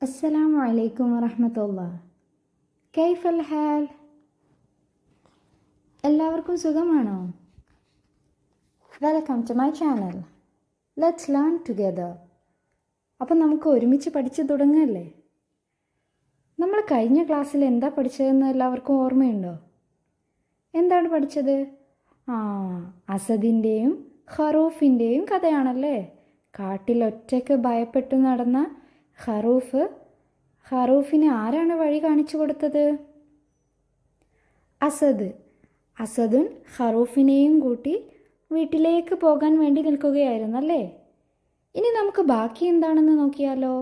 അസ്സലാമു അലൈക്കും വറഹ്മത്തുള്ളാഹി. കൈഫൽ ഹാൽ? എല്ലാവർക്കും സുഖമാണോ? Welcome to my channel. Let's learn together. അപ്പം നമുക്ക് ഒരുമിച്ച് പഠിച്ചു തുടങ്ങല്ലേ? നമ്മൾ കഴിഞ്ഞ ക്ലാസ്സിൽ എന്താ പഠിച്ചതെന്ന് എല്ലാവർക്കും ഓർമ്മയുണ്ടോ? എന്താണ് പഠിച്ചത്? അസദിൻ്റെയും ഖറൂഫിൻ്റെയും കഥയാണല്ലേ. കാട്ടിൽ ഒറ്റയ്ക്ക് ഭയപ്പെട്ടു നടന്ന ഖറൂഫിന് ആരാണ് വഴി കാണിച്ചു കൊടുത്തത്? അസദുൻ ഖറൂഫിനെയും കൂട്ടി വീട്ടിലേക്ക് പോകാൻ വേണ്ടി നിൽക്കുകയായിരുന്നല്ലേ. ഇനി നമുക്ക് ബാക്കി എന്താണെന്ന് നോക്കിയാലോ.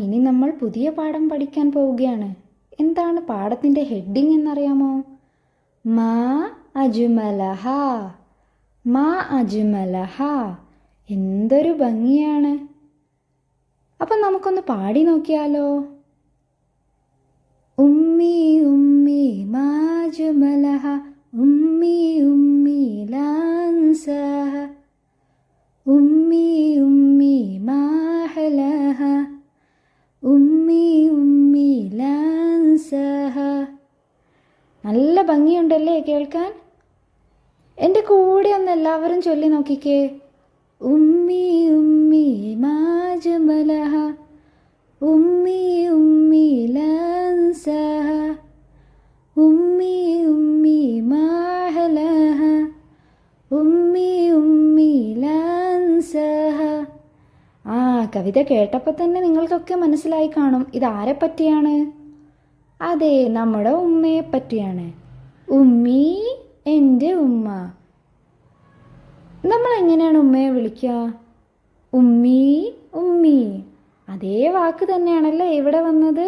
ഇനി നമ്മൾ പുതിയ പാഠം പഠിക്കാൻ പോവുകയാണ്. എന്താണ് പാഠത്തിൻ്റെ ഹെഡിങ് എന്നറിയാമോ? മാ അജ്മലഹ. എന്തൊരു ഭംഗിയാണ്. അപ്പം നമുക്കൊന്ന് പാടി നോക്കിയാലോ. ഉമ്മി ഉമ്മി മാ അജ്മലഹ, ഉമ്മി ഉമ്മി ലാ അൻസാഹ, ഉമ്മി ഉമ്മി മാ അഹ്ലഹ, ഉമ്മി ഉമ്മി ലാ അൻസാഹ. നല്ല ഭംഗിയുണ്ടല്ലേ കേൾക്കാൻ? എൻ്റെ കൂടെ ഒന്ന് എല്ലാവരും ചൊല്ലി നോക്കിക്കേ. ഉമ്മി ഉമ്മി മാ അജ്മലഹ, ഉമ്മി ഉമ്മി ലാ അൻസാഹ, ഉമ്മി ഉമ്മി മാ അഹ്ലഹ, ഉമ്മി ഉമ്മി ലാ അൻസാഹ. കവിത കേട്ടപ്പോൾ തന്നെ നിങ്ങൾക്കൊക്കെ മനസ്സിലായി കാണും ഇതാരെ പറ്റിയാണ്. അതെ, നമ്മുടെ ഉമ്മയെ പറ്റിയാണ്. ഉമ്മി, എൻ്റെ ഉമ്മ. നമ്മൾ എങ്ങനെയാണ് ഉമ്മയെ വിളിക്കുക? ഉമ്മി ഉമ്മി. അതേ വാക്ക് തന്നെയാണല്ലേ ഇവിടെ വന്നത്.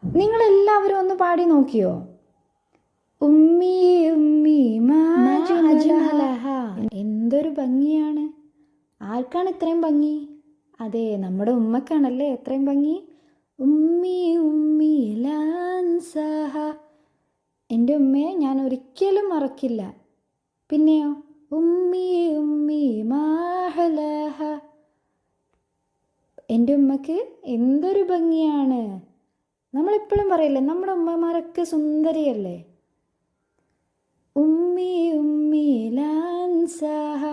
നിങ്ങളെല്ലാവരും ഒന്ന് പാടി നോക്കിയോ? ഉമ്മി ഉമ്മി മാ അജ്മലഹ. എന്തൊരു ഭംഗിയാണ്. ആർക്കാണ് ഇത്രയും ഭംഗി? അതെ, നമ്മുടെ ഉമ്മക്കാണല്ലേ എത്രയും ഭംഗി. ഉമ്മി ഉമ്മി ലാ അൻസാഹ. എൻ്റെ ഉമ്മയെ ഞാൻ ഒരിക്കലും മറക്കില്ല. പിന്നെയോ, ഉമ്മി ഉമ്മി മാ അഹ്ലഹ. എൻ്റെ ഉമ്മക്ക് എന്തൊരു ഭംഗിയാണ്. നമ്മളെപ്പോഴും പറയില്ലേ നമ്മുടെ ഉമ്മമാരൊക്കെ സുന്ദരിയല്ലേ. ഉമ്മി ഉമ്മി ലാ അൻസാഹ.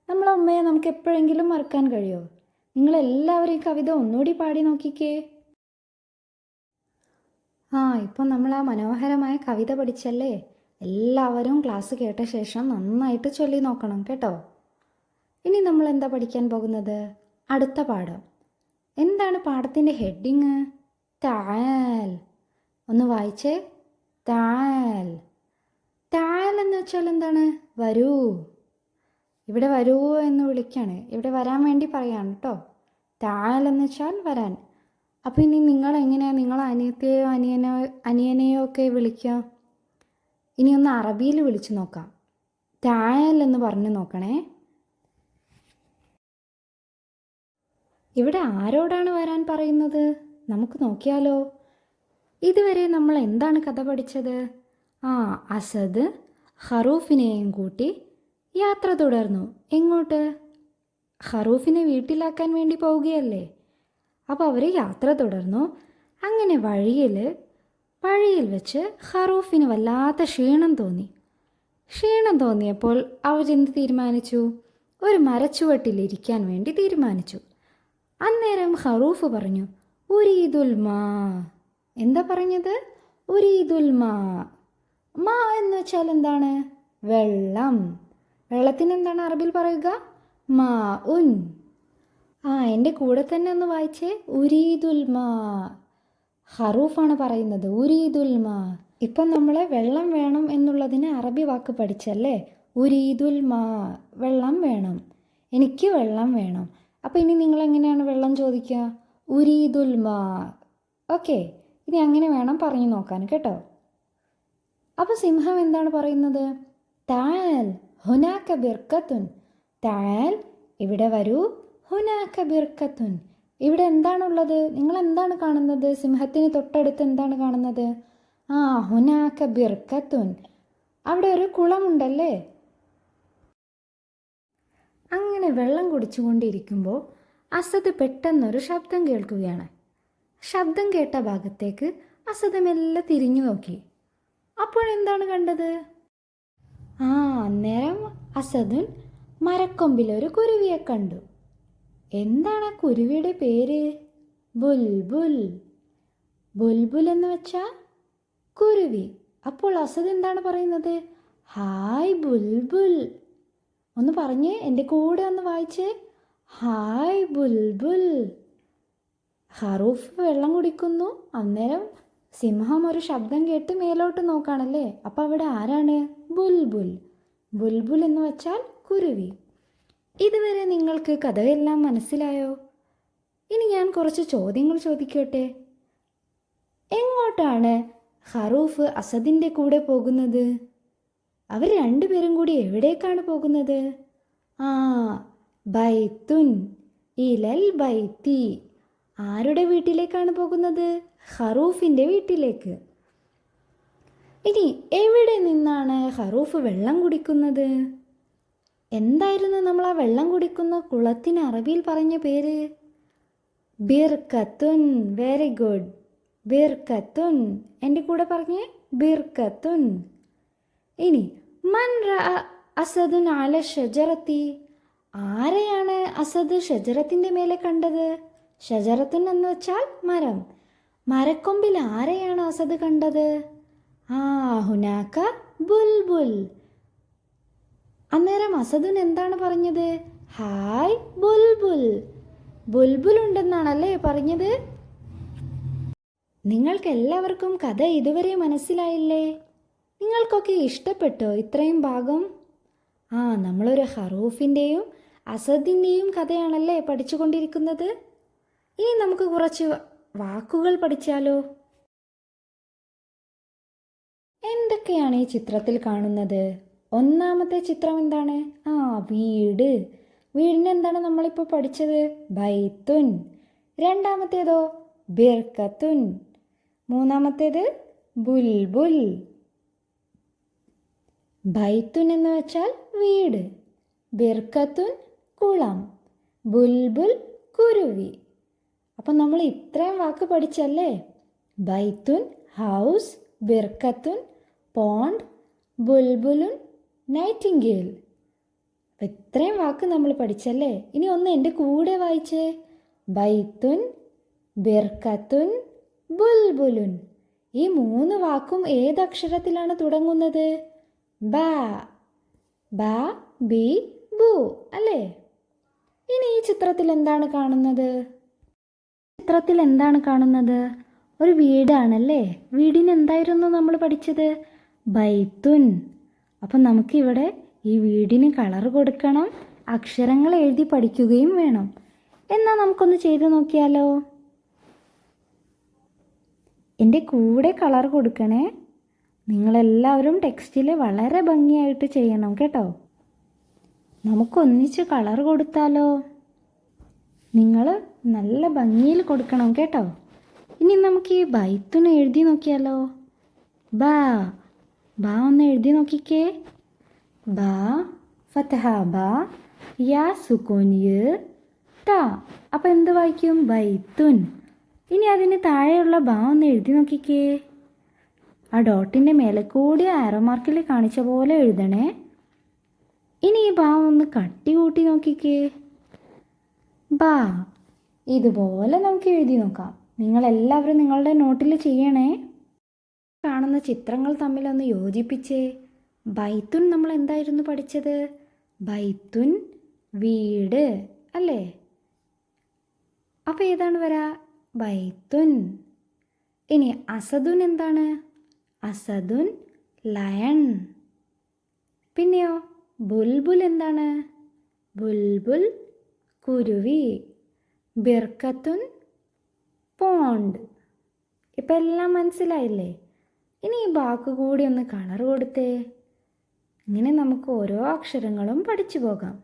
നമ്മളെ ഉമ്മയെ നമുക്ക് എപ്പോഴെങ്കിലും മറക്കാൻ കഴിയുമോ? നിങ്ങളെല്ലാവരും ഈ കവിത ഒന്നുകൂടി പാടി നോക്കിക്കേ. ഇപ്പം നമ്മൾ ആ മനോഹരമായ കവിത പഠിച്ചല്ലേ. എല്ലാവരും ക്ലാസ് കേട്ട ശേഷം നന്നായിട്ട് ചൊല്ലി നോക്കണം കേട്ടോ. ഇനി നമ്മൾ എന്താ പഠിക്കാൻ പോകുന്നത്? അടുത്ത പാഠം. എന്താണ് പാഠത്തിൻ്റെ ഹെഡിങ്? തആൽ. ഒന്ന് വായിച്ചേ. തആൽ. തആൽ എന്ന് വെച്ചാൽ എന്താണ്? വരൂ. ഇവിടെ വരൂ എന്ന് വിളിക്കുകയാണ്. ഇവിടെ വരാൻ വേണ്ടി പറയാണ് കേട്ടോ. തആൽ എന്ന് വെച്ചാൽ വരാൻ. അപ്പോൾ ഇനി നിങ്ങൾ എങ്ങനെയാണ് നിങ്ങളെ അനിയത്തെയോ അനിയനെയോ ഒക്കെ വിളിക്കുക? ഇനി ഒന്ന് അറബിയിൽ വിളിച്ചു നോക്കാം. തആൽ എന്ന് പറഞ്ഞു നോക്കണേ. ഇവിടെ ആരോടാണ് വരാൻ പറയുന്നത്? നമുക്ക് നോക്കിയാലോ. ഇതുവരെ നമ്മൾ എന്താണ് കഥ പഠിച്ചത്? അസദ് ഖറൂഫിനെയും കൂട്ടി യാത്ര തുടർന്നു. എങ്ങോട്ട്? ഖറൂഫിനെ വീട്ടിലാക്കാൻ വേണ്ടി പോവുകയല്ലേ. അപ്പോൾ അവർ യാത്ര തുടർന്നു. അങ്ങനെ വഴിയിൽ വെച്ച് ഖറൂഫിന് വല്ലാത്ത ക്ഷീണം തോന്നിയപ്പോൾ അവരെന്ത് തീരുമാനിച്ചു? ഒരു മരച്ചുവട്ടിലിരിക്കാൻ വേണ്ടി തീരുമാനിച്ചു. അന്നേരം ഖറൂഫ് പറഞ്ഞു, ഉരീദുൽ മാ. എന്താ പറഞ്ഞത്? ഉരീദുൽ മാ. മാ എന്ന് വെച്ചാൽ എന്താണ്? വെള്ളം. വെള്ളത്തിന് എന്താണ് അറബിയിൽ പറയുക? മാ ഉൻ. എൻ്റെ കൂടെ തന്നെ ഒന്ന് വായിച്ചേ. ഉരീദുൽ മാ. ഖറൂഫാണ് പറയുന്നത് ഉരീദുൽ മാ. ഇപ്പം നമ്മൾ വെള്ളം വേണം എന്നുള്ളതിന് അറബി വാക്ക് പഠിച്ചല്ലേ. ഉരീദുൽ മാ, വെള്ളം വേണം. എനിക്ക് വെള്ളം വേണം. അപ്പോൾ ഇനി നിങ്ങൾ എങ്ങനെയാണ് വെള്ളം ചോദിക്കുക? ഉരീദുൽ മാ. ഓക്കെ, ഇനി അങ്ങനെ വേണം പറഞ്ഞു നോക്കാൻ കേട്ടോ. അപ്പോൾ സിംഹം എന്താണ് പറയുന്നത്? തആൽ ഹുനാക ബിർക്കത്തുൻ. തആൽ, ഇവിടെ വരൂ. ഹുനാക ബിർക്കത്തുൻ, ഇവിടെ എന്താണുള്ളത്? നിങ്ങൾ എന്താണ് കാണുന്നത്? സിംഹത്തിന് തൊട്ടടുത്ത് എന്താണ് കാണുന്നത്? ഹുനാക ബിർക്കത്തുൻ, അവിടെ ഒരു കുളമുണ്ടല്ലേ. അങ്ങനെ വെള്ളം കുടിച്ചുകൊണ്ടിരിക്കുമ്പോൾ അസദ് പെട്ടെന്നൊരു ശബ്ദം കേൾക്കുകയാണ്. ശബ്ദം കേട്ട ഭാഗത്തേക്ക് അസദ് മെല്ലെ തിരിഞ്ഞു നോക്കി. അപ്പോഴെന്താണ് കണ്ടത്? അന്നേരം അസദുൻ മരക്കൊമ്പിലൊരു കുരുവിയെ കണ്ടു. എന്താണ് ആ കുരുവിയുടെ പേര്? ബുൽബുൽ. ബുൽബുൽ എന്ന് വെച്ചാൽ കുരുവി. അപ്പോൾ അസദ് എന്താണ് പറയുന്നത്? ഹായ് ബുൽബുൽ. ഒന്ന് പറഞ്ഞേ, എൻ്റെ കൂടെ ഒന്ന് വായിച്ചേ. ഹായ് ബുൽബുൽ. ഖറൂഫ് വെള്ളം കുടിക്കുന്നു. അന്നേരം സിംഹം ഒരു ശബ്ദം കേട്ട് മേലോട്ട് നോക്കാണല്ലേ. അപ്പോൾ അവിടെ ആരാണ്? ബുൽബുൽ. ബുൽബുൽ എന്ന് വെച്ചാൽ കുരുവി. ഇതുവരെ നിങ്ങൾക്ക് കഥയെല്ലാം മനസ്സിലായോ? ഇനി ഞാൻ കുറച്ച് ചോദ്യങ്ങൾ ചോദിക്കട്ടെ. എങ്ങോട്ടാണ് ഖറൂഫ് അസദിൻ്റെ കൂടെ പോകുന്നത്? അവർ രണ്ടുപേരും കൂടി എവിടേക്കാണ് പോകുന്നത്? ബൈത്തുൻ ഇലൽ ബൈത്തി. ആരുടെ വീട്ടിലേക്കാണ് പോകുന്നത്? ഖറൂഫിൻ്റെ വീട്ടിലേക്ക്. ഇനി എവിടെ നിന്നാണ് ഖറൂഫ് വെള്ളം കുടിക്കുന്നത്? എന്തായിരുന്നു നമ്മൾ ആ വെള്ളം കുടിക്കുന്ന കുളത്തിന് അറബിയിൽ പറഞ്ഞ പേര്? ബിർക്കത്തുൻ. വെരി ഗുഡ്, ബിർക്കത്തുൻ. എൻ്റെ കൂടെ പറഞ്ഞേ, ബിർക്കത്തുൻ. ഇനി മൻ റഅ അസദുൻ അല ഷജറത്തി. ആരെയാണ് അസദ് ഷജറത്തിൻ്റെ മേലെ കണ്ടത്? ഷജറത്തുൻ എന്ന് വെച്ചാൽ മരം. മരക്കൊമ്പിൽ ആരെയാണ് അസദ് കണ്ടത്? ഹുനാക്ക ബുൽബുൽ. അന്നേരം അസദുൻ എന്താണ് പറഞ്ഞത്? ഹായ് ബുൽബുൽ. ബുൽബുൽ ഉണ്ടെന്നാണല്ലേ പറഞ്ഞത്? നിങ്ങൾക്ക് എല്ലാവർക്കും കഥ ഇതുവരെ മനസ്സിലായില്ലേ? നിങ്ങൾക്കൊക്കെ ഇഷ്ടപ്പെട്ടോ ഇത്രയും ഭാഗം? നമ്മളൊരു ഖറൂഫിൻ്റെയും അസദിൻ്റെയും കഥയാണല്ലേ പഠിച്ചുകൊണ്ടിരിക്കുന്നത്. ഇനി നമുക്ക് കുറച്ച് വാക്കുകൾ പഠിച്ചാലോ? എന്തൊക്കെയാണ് ഈ ചിത്രത്തിൽ കാണുന്നത്? ഒന്നാമത്തെ ചിത്രം എന്താണ്? വീട്. വീടിന് എന്താണ് നമ്മളിപ്പോൾ പഠിച്ചത്? ബൈത്തുൻ. രണ്ടാമത്തേതോ? ബിർക്കത്തുൻ. മൂന്നാമത്തേത് ബുൽബുൽ. ബൈത്തുൻ എന്ന് വെച്ചാൽ വീട്, ബിർക്കത്തുൻ കുളം, ബുൽബുൽ കുരുവി. അപ്പം നമ്മൾ ഇത്രയും വാക്ക് പഠിച്ചല്ലേ? ബൈത്തുൻ ഹൗസ്, ബിർക്കത്തുൻ പോണ്ട്, ബുൽബുലുൻ നൈറ്റിംഗേൽ. അപ്പം ഇത്രയും വാക്ക് നമ്മൾ പഠിച്ചല്ലേ? ഇനി ഒന്ന് എൻ്റെ കൂടെ വായിച്ചേ. ബൈത്തുൻ, ബിർക്കത്തുൻ, ബുൽബുലുൻ. ഈ മൂന്ന് വാക്കും ഏതക്ഷരത്തിലാണ് തുടങ്ങുന്നത്? ബാ. ബാ, ബി, ബു അല്ലേ? ഇനി ഈ ചിത്രത്തിൽ എന്താണ് കാണുന്നത്? ചിത്രത്തിൽ എന്താണ് കാണുന്നത്? ഒരു വീടാണല്ലേ. വീടിന് എന്തായിരുന്നു നമ്മൾ പഠിച്ചത്? ബൈത്തുൻ. അപ്പം നമുക്കിവിടെ ഈ വീടിന് കളർ കൊടുക്കണം, അക്ഷരങ്ങൾ എഴുതി പഠിക്കുകയും വേണം. എന്നാൽ നമുക്കൊന്ന് ചെയ്ത് നോക്കിയാലോ? എൻ്റെ കൂടെ കളർ കൊടുക്കണേ. നിങ്ങളെല്ലാവരും ടെക്സ്റ്റിൽ വളരെ ഭംഗിയായിട്ട് ചെയ്യണം കേട്ടോ. നമുക്കൊന്നിച്ച് കളർ കൊടുത്താലോ? നിങ്ങൾ നല്ല ഭംഗിയിൽ കൊടുക്കണം കേട്ടോ. ഇനി നമുക്ക് ഈ ബൈത്തുന് എഴുതി നോക്കിയാലോ? ബാ. ബാ ഒന്ന് എഴുതി നോക്കിക്കേ. ബാ ഫതഹ ബാ, യാ സുകൂൻ യ, ത. അപ്പം എന്ത് വായിക്കും? ബൈത്തുൻ. ഇനി അതിന് താഴെയുള്ള ബാ ഒന്ന് എഴുതി നോക്കിക്കേ. ആ ഡോട്ടിൻ്റെ മേലെ കൂടി ആരോ മാർക്കിൽ കാണിച്ച പോലെ എഴുതണേ. ഇനി ഈ ബാ ഒന്ന് കട്ടി കൂട്ടി നോക്കിക്കേ. ബാ. ഇതുപോലെ നമുക്ക് എഴുതി നോക്കാം. നിങ്ങളെല്ലാവരും നിങ്ങളുടെ നോട്ടിൽ ചെയ്യണേ. കാണുന്ന ചിത്രങ്ങൾ തമ്മിലൊന്ന് യോജിപ്പിച്ചേ. ബൈത്തുൻ നമ്മൾ എന്തായിരുന്നു പഠിച്ചത്? ബൈത്തുൻ വീട് അല്ലേ? അപ്പോൾ ഏതാണ് വരാ? ബൈത്തുൻ. ഇനി അസദുൻ എന്താണ്? അസദുൻ ലയൺ. പിന്നെയോ ബുൽബുൽ എന്താണ്? ബുൽബുൽ കുരുവി. ബിർക്കത്തുൻ പോണ്ട്. ഇപ്പം എല്ലാം മനസ്സിലായില്ലേ? ഇനി ഈ വാക്ക് കൂടി ഒന്ന് കളർ കൊടുത്തേ. ഇങ്ങനെ നമുക്ക് ഓരോ അക്ഷരങ്ങളും പഠിച്ചു പോകാം.